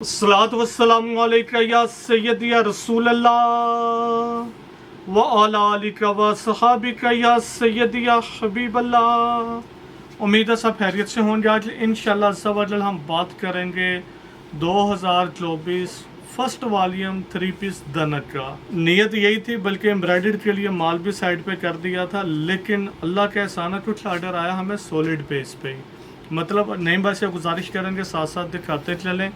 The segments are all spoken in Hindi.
अस्सलातु वस्सलामु अलैका या सय्यदी या रसूल अल्लाह व अला आलिका व सहाबिका या सय्यदी या हबीब अल्लाह। उम्मीद है सब खैरियत से होंगे। आज इंशाअल्लाह अज़्ज़ा व जल हम बात करेंगे 2024 फर्स्ट वॉल्यूम 3 पीस दनक का। नीयत यही थी, बल्कि एम्ब्रॉयडर्ड के लिए माल भी साइड पे कर दिया था, लेकिन अल्लाह का एहसान है कुछ ऑर्डर आया हमें सॉलिड बेस पे ही। मतलब नई बात से गुजारिश करेंगे साथ साथ दिखाते चलें।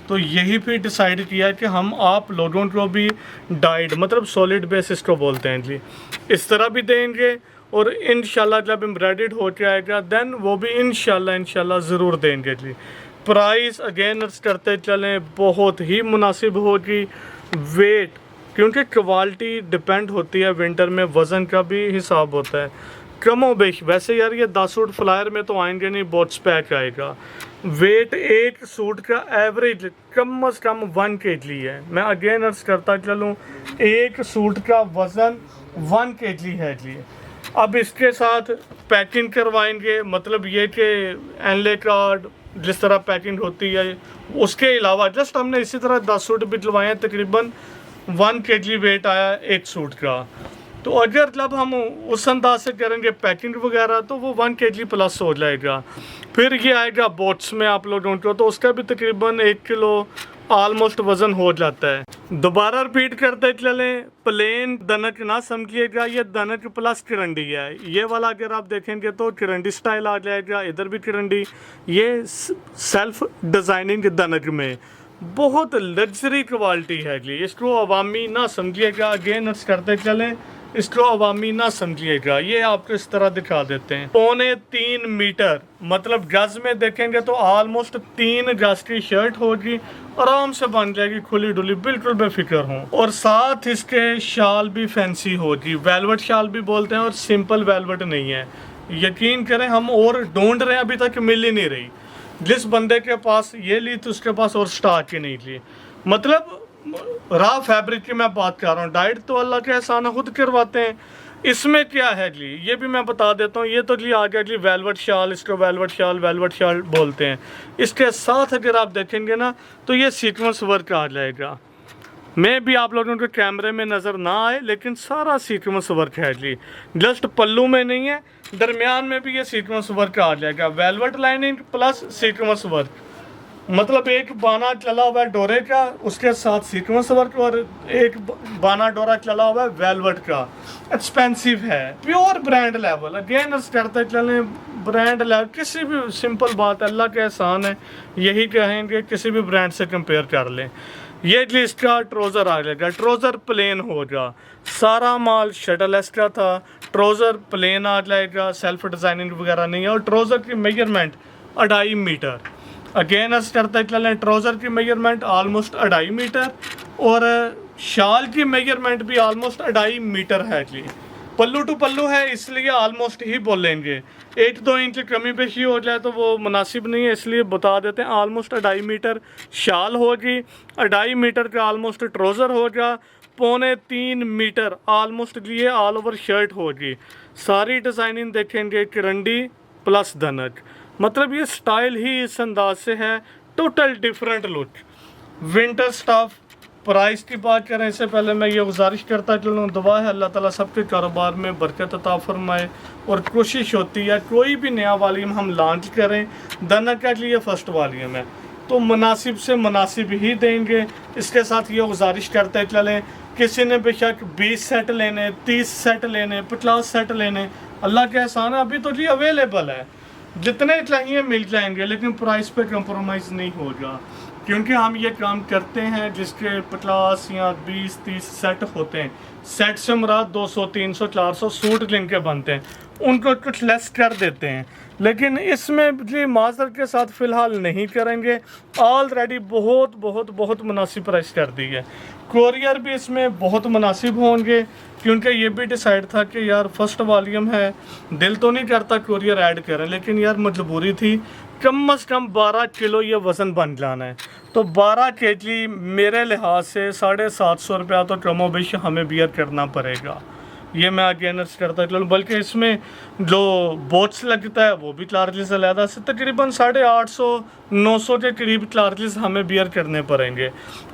तो यही पे डिसाइड किया कि हम आप लोगों को भी डाइड मतलब सॉलिड बेस इसको बोलते हैं जी, इस तरह भी देंगे और इंशाल्लाह जब एम्ब्रॉयडर्ड हो जाएगा देन वो भी इंशाल्लाह ज़रूर देंगे जी। प्राइस अगेन अर्ज करते चलें, बहुत ही मुनासिब होगी। वेट क्योंकि क्वालिटी डिपेंड होती है, विंटर में वज़न का भी हिसाब होता है कमो बेश। वैसे यार ये 10 सूट फ्लायर में तो आएंगे नहीं, बॉट्स पैक आएगा। वेट एक सूट का एवरेज कम से कम 1 kg है। मैं अगेन अर्ज करता चलूँ, एक सूट का वज़न 1 kg है जी। अब इसके साथ पैकिंग करवाएंगे, मतलब ये कि एनले कार्ड जिस तरह पैकिंग होती है, उसके अलावा जस्ट हमने इसी तरह 10 सूट भी दिलवाए हैं, तकरीबन 1 kg वेट आया एक सूट का। तो अगर जब हम उस अंदाज से करेंगे पैकिंग वगैरह तो वो 1 kg प्लस हो जाएगा। फिर ये आएगा बोट्स में आप लोगों को, तो उसका भी तकरीबन 1 किलो ऑलमोस्ट वज़न हो जाता है। दोबारा रिपीट करते चलें, प्लेन दनक ना समझिएगा, ये दनक प्लस किरंडी है। ये वाला अगर आप देखेंगे तो किरंडी स्टाइल आ जाएगा, इधर भी किरंडी। ये सेल्फ डिज़ाइनिंग दनक में बहुत लग्जरी क्वालिटी है जी। इसको अवामी ना समझिएगा, अगेन अर्ज करते चलें, इसको अवामी ना समझिएगा। ये आपको इस तरह दिखा देते हैं, 3.25 मीटर मतलब गज में देखेंगे तो ऑलमोस्ट 3 गज की शर्ट होगी, आराम से बन जाएगी खुली डुली, बिल्कुल बेफिक्र हो। और साथ इसके शाल भी फैंसी होगी, वेलवेट शाल भी बोलते हैं, और सिंपल वेलवेट नहीं है। यकीन करें हम और ढूंढ रहे हैं, अभी तक मिल ही नहीं रही। जिस बंदे के पास ये ली तो उसके पास और स्टॉक ही नहीं ली। मतलब रॉ फैब्रिक की मैं बात कर रहा हूँ, डाइट तो अल्लाह के एहसान खुद करवाते हैं। इसमें क्या है जी, ये भी मैं बता देता हूँ। ये तो जी आ गया जी वेलवेट शाल, इसको वेलवेट शाल बोलते हैं। इसके साथ अगर आप देखेंगे ना तो ये सीक्वेंस वर्क आ जाएगा। मैं भी आप लोगों को कैमरे में नज़र ना आए, लेकिन सारा सीक्वेंस वर्क है जी। जस्ट पल्लू में नहीं है, दरमियान में भी ये सीक्वेंस वर्क आ जाएगा। Velvet lining plus sequence work, मतलब एक बाना चला हुआ है डोरे का, उसके साथ सीक्वेंस वर्क, और एक बाना डोरा चला हुआ है वेलवेट का। एक्सपेंसिव है, प्योर ब्रांड लेवल। अगेन करते चलें, ब्रांड लेवल किसी भी, सिंपल बात है, अल्लाह के एहसान है, यही कहेंगे किसी भी ब्रांड से कंपेयर कर लें। ये जी इसका ट्रोज़र आ जाएगा, ट्रोज़र प्लेन होगा। सारा माल शटल एस का था, ट्रोज़र प्लेन आ जाएगा, सेल्फ डिज़ाइनिंग वगैरह नहीं है। और ट्रोज़र की मेजरमेंट 2.5 मीटर। अगेन अस करते चलें, ट्राउज़र की मेजरमेंट ऑलमोस्ट 2.5 मीटर, और शाल की मेजरमेंट भी ऑलमोस्ट 2.5 मीटर है जी। पल्लू टू पल्लू है, इसलिए ऑलमोस्ट ही बोलेंगे। 1-2 इंच कमी पेशी हो जाए तो वो मुनासिब नहीं है, इसलिए बता देते हैं ऑलमोस्ट 2.5 मीटर शाल होगी, 2.5 मीटर का ऑलमोस्ट ट्राउज़र होगा, 3.25 मीटर ऑलमोस्ट ये ऑल ओवर शर्ट होगी। सारी डिज़ाइनिंग देखेंगे किरंडी प्लस धनक, मतलब ये स्टाइल ही इस अंदाज से है, total different look. Winter staff. Price की बात करें इससे पहले मैं ये गुजारिश करता चलूँ, दुआ है अल्लाह ताला सबके कारोबार में बरकत अता फरमाए। और कोशिश होती है कोई भी नया वॉल्यूम हम लॉन्च करें, दनक के लिए फर्स्ट वॉल्यूम है तो मुनासिब से मुनासिब ही देंगे। इसके साथ ये गुजारिश करते चलें, किसी ने बेशक 20 सेट लेने, 30 सेट लेने, 50 सेट लेने, अल्लाह के एहसान है अभी तो जी अवेलेबल है, जितने चाहिए मिल जाएंगे, लेकिन प्राइस पे कंप्रोमाइज़ नहीं होगा, क्योंकि हम ये काम करते हैं जिसके 50 या 20-30 सेट होते हैं। सेट से मुराद 200, 300, 400 सूट जिनके बनते हैं उनको कुछ लेस कर देते हैं, लेकिन इसमें जी माजर के साथ फ़िलहाल नहीं करेंगे। ऑलरेडी बहुत मुनासिब प्राइस कर दी है। कोरियर भी इसमें बहुत मुनासिब होंगे, क्योंकि ये भी डिसाइड था कि यार फर्स्ट वॉल्यूम है, दिल तो नहीं करता कोरियर ऐड करें, लेकिन यार मजबूरी थी। कम से कम 12 किलो ये वज़न बन जाना है, तो 12 kg मेरे लिहाज से 750 रुपया तो कमोबेश हमें बियर करना पड़ेगा। ये मैं अगेन अर्ज करता चलूँ, बल्कि इसमें जो बोट्स लगता है वो भी चार्जेस अलहदा से तकरीबन 850-900 के करीब चार्जेस हमें बियर करने पड़ेंगे।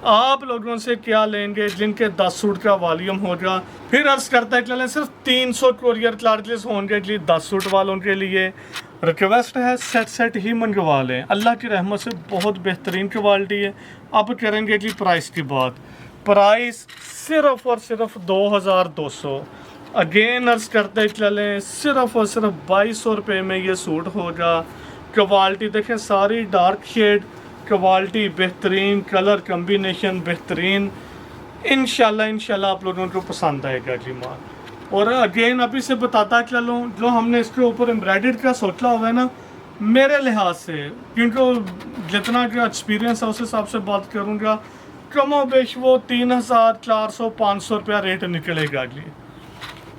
आप लोगों से क्या लेंगे जिनके 10 सूट का वॉल्यूम होगा। फिर अर्ज करता है चलें सिर्फ 300 कोरियर चार्जेस होंगे जी 10 सूट वालों के लिए। रिक्वेस्ट है सेट ही मंगवा लें, अल्लाह की रहमत से बहुत बेहतरीन क्वालिटी है। अब करेंगे जी प्राइस की बात। प्राइस सिर्फ और सिर्फ 2200। अगेन अर्ज करते चलें सिर्फ और सिर्फ 2200 रुपये में ये सूट होगा। क्वालिटी देखें सारी डार्क शेड, क्वालिटी बेहतरीन, कलर कम्बिनेशन बेहतरीन। इंशाल्लाह आप लोगों को पसंद आएगा जी माल। और अगेन अभी से बताता चलूँ जो हमने इसके ऊपर एम्ब्रॉयडर्ड का सोचा हुआ है ना, मेरे लिहाज से क्योंकि जितना का एक्सपीरियंस है उस हिसाब से बात करूँगा, कमो बेश वो 3400-500 रुपया रेट निकलेगा जी।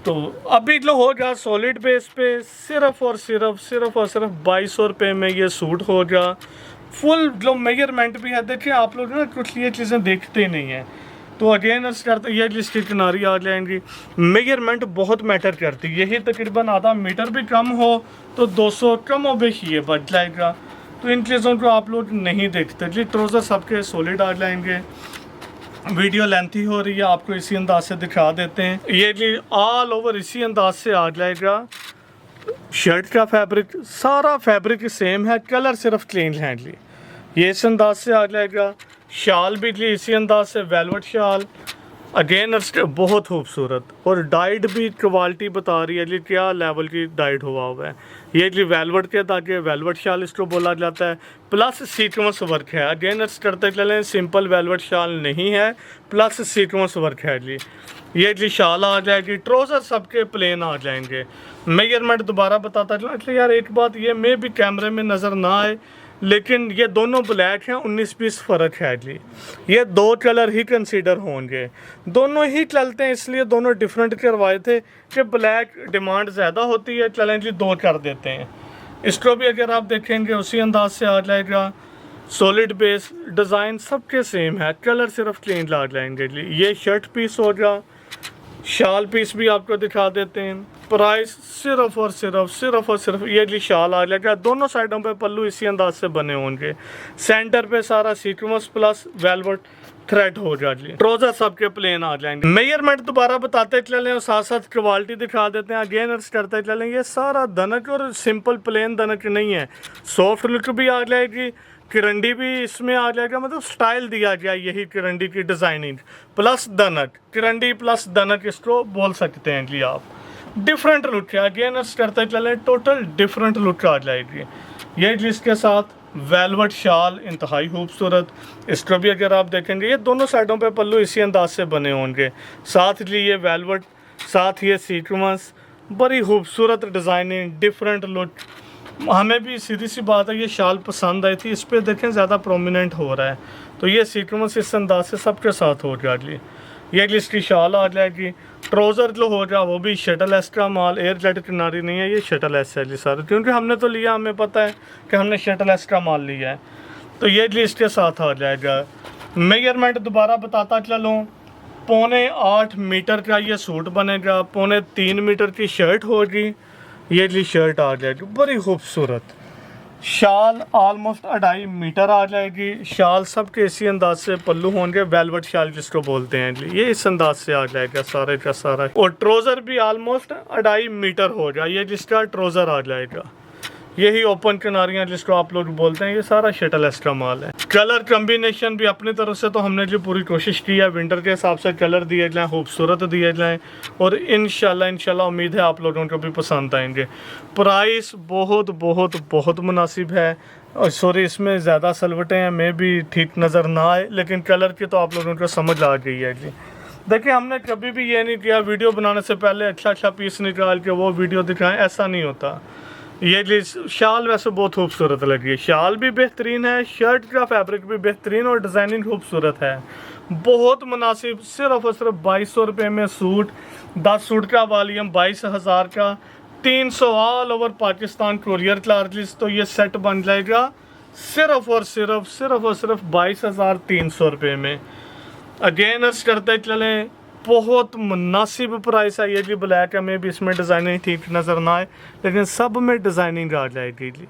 तो अभी जो होगा सॉलिड बेस पे सिर्फ और सिर्फ 2200 रुपये में ये सूट होगा। फुल जो मेजरमेंट भी है, देखिए आप लोग ना कुछ ये चीज़ें देखते नहीं हैं, तो अगेन करते ये जिसकी किनारी आ जाएंगी। मेजरमेंट बहुत मैटर करती है, यही तकरीबन आधा मीटर भी कम हो तो 200 कम हो बेश ये बढ़ जाएगा। तो इन चीज़ों को आप लोग नहीं देखते जी। ट्राउज़र सबके सॉलिड आ जाएंगे। वीडियो लेंथी हो रही है, आपको इसी अंदाज से दिखा देते हैं। ये जी ऑल ओवर इसी अंदाज से आ जाएगा। शर्ट का फैब्रिक सारा फैब्रिक सेम है, कलर सिर्फ चेंज है जी। ये इस अंदाज से आ जाएगा। शाल भी जी इसी अंदाज से, वेलवेट शाल अगेन बहुत खूबसूरत, और डाइड भी क्वालिटी बता रही है जी क्या लेवल की डाइड हुआ है। ये जी वेलवेट के धागे, वेलवेट शाल इसको बोला जाता है, प्लस सीक्वेंस वर्क है। अगेन करते चलें सिंपल वेलवेट शाल नहीं है, प्लस सीक्वेंस वर्क है जी। ये जी शाल आ जाएगी। ट्राउज़र सबके प्लेन आ जाएंगे। मेजरमेंट दोबारा बताता चलूँ, इसलिए यार एक बात ये में भी कैमरे में नज़र ना आए, लेकिन ये दोनों ब्लैक हैं, 19 पीस फ़र्क है जी। ये दो कलर ही कंसीडर होंगे, दोनों ही चलते हैं, इसलिए दोनों डिफरेंट करवाए थे कि ब्लैक डिमांड ज़्यादा होती है, चलें जी दो कर देते हैं। इसको भी अगर आप देखेंगे उसी अंदाज से आ जाएगा। सॉलिड बेस डिज़ाइन सबके सेम है, कलर सिर्फ चेंज आ जाएंगे जी। ये शर्ट पीस होगा, शाल पीस भी आपको दिखा देते हैं। प्राइस सिर्फ और सिर्फ ये जी शाल आ जाएगा। दोनों साइडों पे पल्लू इसी अंदाज से बने होंगे, सेंटर पे सारा सीक्वेंस प्लस वेलवेट थ्रेड हो जाएगी। ट्राउज़र सबके प्लेन आ जाएंगे। मेजरमेंट दोबारा बताते चलें और साथ साथ क्वालिटी दिखा देते हैं। अगेन अर्ज करते चलें, ये सारा दनक और सिंपल प्लेन दनक नहीं है, सॉफ्ट लुक भी आ जाएगी, किरंडी भी इसमें आ जाएगा, मतलब स्टाइल दिया गया यही किरंडी की डिज़ाइनिंग प्लस दनक, किरंडी प्लस दनक इसको बोल सकते हैं जी आप। डिफरेंट लुक है। अगेन करते चलें टोटल डिफरेंट लुक आ जाएगी। ये जिसके साथ वेलवेट शाल इंतहाई खूबसूरत। इसको भी अगर आप देखेंगे ये दोनों साइडों पे पल्लू इसी अंदाज से बने होंगे, साथ जी ये वेलवेट, साथ ये सीक्वेंस, बड़ी खूबसूरत डिज़ाइनिंग, डिफरेंट लुक। हमें भी सीधी सी बात है ये शाल पसंद आई थी, इस पर देखें ज़्यादा प्रोमिनेंट हो रहा है, तो ये सीक्वेंस इस अंदाज से सबके साथ हो जाएगी। ये इसकी शाल आ जाएगी। ट्राउज़र जो होगा वो भी शटल एस का माल, एयर जेट किनारी नहीं है, ये शटल एस है जी सर, क्योंकि हमने तो लिया, हमें पता है कि हमने शटल एस का माल लिया है। तो ये जी इसके साथ आ जाएगा। मेजरमेंट दोबारा बताता चलूँ, 8.25 मीटर का ये सूट बनेगा, 3.25 मीटर की शर्ट होगी। ये जी शर्ट आ जाएगी बड़ी खूबसूरत। शाल ऑलमोस्ट 2.5 मीटर आ जाएगी। शाल सबके इसी अंदाज से पल्लू होंगे, वेलवेट शाल जिसको बोलते हैं जी, ये इस अंदाज से आ जाएगा सारे का सारा। और ट्राउज़र भी ऑलमोस्ट 2.5 मीटर होगा, ये जिसका ट्राउज़र आ जाएगा। यही ओपन किनारियाँ जिसको आप लोग बोलते हैं, ये सारा शटल एस का माल है। कलर कम्बिनेशन भी अपनी तरफ से तो हमने जो पूरी कोशिश की है, विंटर के हिसाब से कलर दिए जाएँ, खूबसूरत दिए जाएँ, और इंशाल्लाह उम्मीद है आप लोगों को भी पसंद आएंगे। प्राइस बहुत बहुत बहुत मुनासिब है, और सॉरी इसमें ज़्यादा सलवटें हैं, मैं भी ठीक नज़र ना आए, लेकिन कलर की तो आप लोगों को समझ आ गई है जी। देखिए हमने कभी भी ये नहीं किया वीडियो बनाने से पहले अच्छा पीस निकाल के वो वीडियो दिखाएं, ऐसा नहीं होता। ये शाल वैसे बहुत खूबसूरत लगी है, शाल भी बेहतरीन है, शर्ट का फैब्रिक भी बेहतरीन और डिज़ाइनिंग खूबसूरत है, बहुत मुनासिब। सिर्फ और सिर्फ 2200 रुपये में सूट, 10 सूट का वॉल्यूम 22,000 का, 300 all over Pakistan courier charges. तो ये सेट बन जाएगा सिर्फ और सिर्फ 22,300 रुपये में। अगेन अर्ज करते चलें बहुत मुनासिब प्राइस है ये जी। ब्लैक है में भी इसमें डिज़ाइनिंग ठीक नज़र ना आए, लेकिन सब में डिज़ाइनिंग आ जाएगी जी।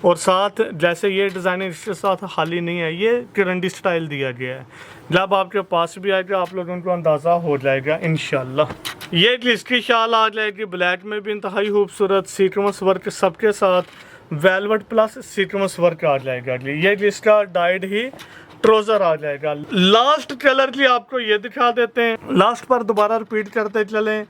और साथ जैसे ये डिज़ाइनिंग इसके साथ खाली नहीं है, ये किरंडी स्टाइल दिया गया है। जब आपके पास भी आएगा आप लोगों को अंदाज़ा हो जाएगा इंशाल्लाह। ये जी इसकी शाल आ जाएगी ब्लैक में भी इंतहाई खूबसूरत सीक्वेंस वर्क सबके साथ, वेलवेट प्लस सीक्वेंस वर्क आ जाएगा जी। ये जी इसका डाइड ही ट्राउजर आ जाएगा। लास्ट कलर जी आपको ये दिखा देते हैं, लास्ट पर दोबारा रिपीट करते चलें।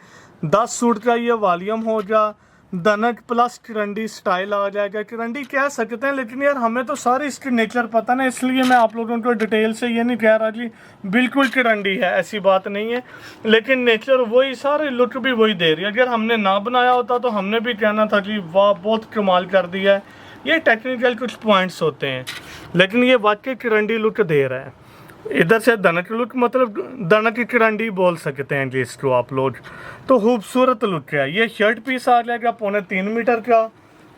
10 सूट का ये वॉल्यूम हो जा, दनक प्लस किरंडी स्टाइल आ जाएगा। किरंडी कह सकते हैं, लेकिन यार हमें तो सारी इसकी नेचर पता ना, इसलिए मैं आप लोगों को डिटेल से ये नहीं कह रहा जी बिल्कुल किरंडी है, ऐसी बात नहीं है। लेकिन नेचर वही, सारे लुक भी वही दे रही है। अगर हमने ना बनाया होता तो हमने भी कहना था जी वाह बहुत कमाल कर दिया है। ये टेक्निकल कुछ पॉइंट्स होते हैं, लेकिन ये वाकई किरंडी लुक दे रहा है। इधर से दनक लुक, मतलब दनक की किरंडी बोल सकते हैं जी इसको आप लोग। तो खूबसूरत लुक है। ये शर्ट पीस आ जाएगा 3.25 मीटर का,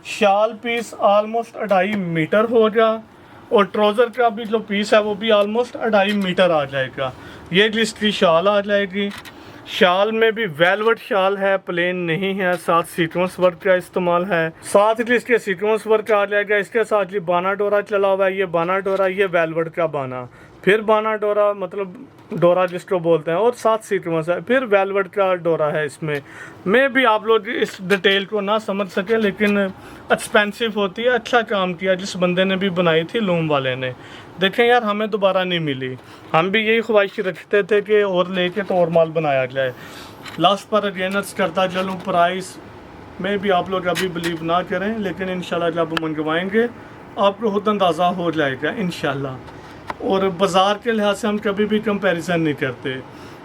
शाल पीस ऑलमोस्ट 2.5 मीटर होगा, और ट्राउज़र का भी जो पीस है वो भी ऑलमोस्ट 2.5 मीटर आ जाएगा। ये जी इसकी शाल आ जाएगी। शाल में भी वेलवेट शाल है, प्लेन नहीं है, साथ सीक्वेंस वर्क का इस्तेमाल है। साथ ही इसके सीक्वेंस वर्क आ जाएगा। इसके साथ जी बाना डोरा चला हुआ है, ये बाना डोरा, ये वेलवेट का बाना, फिर बाना डोरा मतलब डोरा जिसको बोलते हैं, और साथ सीक्वेंस है, फिर वेलवेट का डोरा है। इसमें मैं भी आप लोग इस डिटेल को ना समझ सके, लेकिन एक्सपेंसिव होती है। अच्छा काम किया जिस बंदे ने भी बनाई थी, लूम वाले ने। देखें यार हमें दोबारा नहीं मिली, हम भी यही ख्वाहिश रखते थे कि और लेके तो और माल बनाया जाए। लास्ट पर अगेनस्ट करता चलूँ प्राइस में भी आप लोग अभी बिलीव ना करें, लेकिन इंशाल्लाह जब मंगवाएंगे आपको खुद अंदाज़ा हो जाएगा इंशाल्लाह। और बाज़ार के लिहाज से हम कभी भी कंपैरिजन नहीं करते,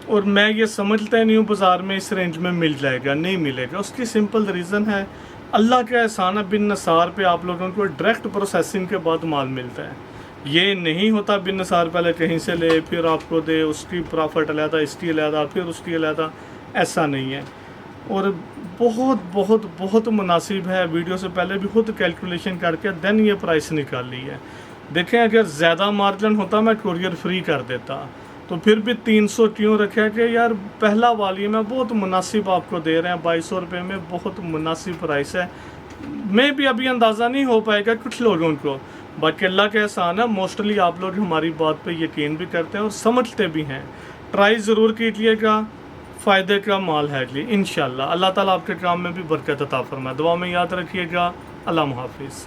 और मैं ये समझता नहीं हूँ बाज़ार में इस रेंज में मिल जाएगा, नहीं मिलेगा। उसकी सिंपल रीज़न है अल्लाह का एहसान है, बिन नसार पे आप लोगों को डायरेक्ट प्रोसेसिंग के बाद माल मिलता है। ये नहीं होता बिन नसार पहले कहीं से ले फिर आपको दे, उसकी प्रॉफिट अलहदा, इसकी अलहदा, फिर उसकी अलहदा, ऐसा नहीं है। और बहुत बहुत बहुत मुनासिब है। वीडियो से पहले भी खुद कैलकुलेशन करके देन ये प्राइस निकाली है। देखें अगर ज़्यादा मार्जिन होता मैं कुरियर फ्री कर देता, तो फिर भी 300 क्यों रखा कि यार पहला वॉल्यूम है, बहुत मुनासिब आपको दे रहे हैं 2200 रुपये में, बहुत मुनासिब प्राइस है। मैं भी अभी अंदाज़ा नहीं हो पाएगा कुछ लोगों को, बाकी अल्लाह का एहसान है। मोस्टली आप लोग हमारी बात पे यकीन भी करते हैं और समझते भी हैं। ट्राई ज़रूर कीजिएगा, फ़ायदे का माल है जी इंशाल्लाह। अल्लाह ताला आपके काम में भी बरकत अता फरमाए। दुआ में याद रखिएगा। अल्लाह हाफिज़।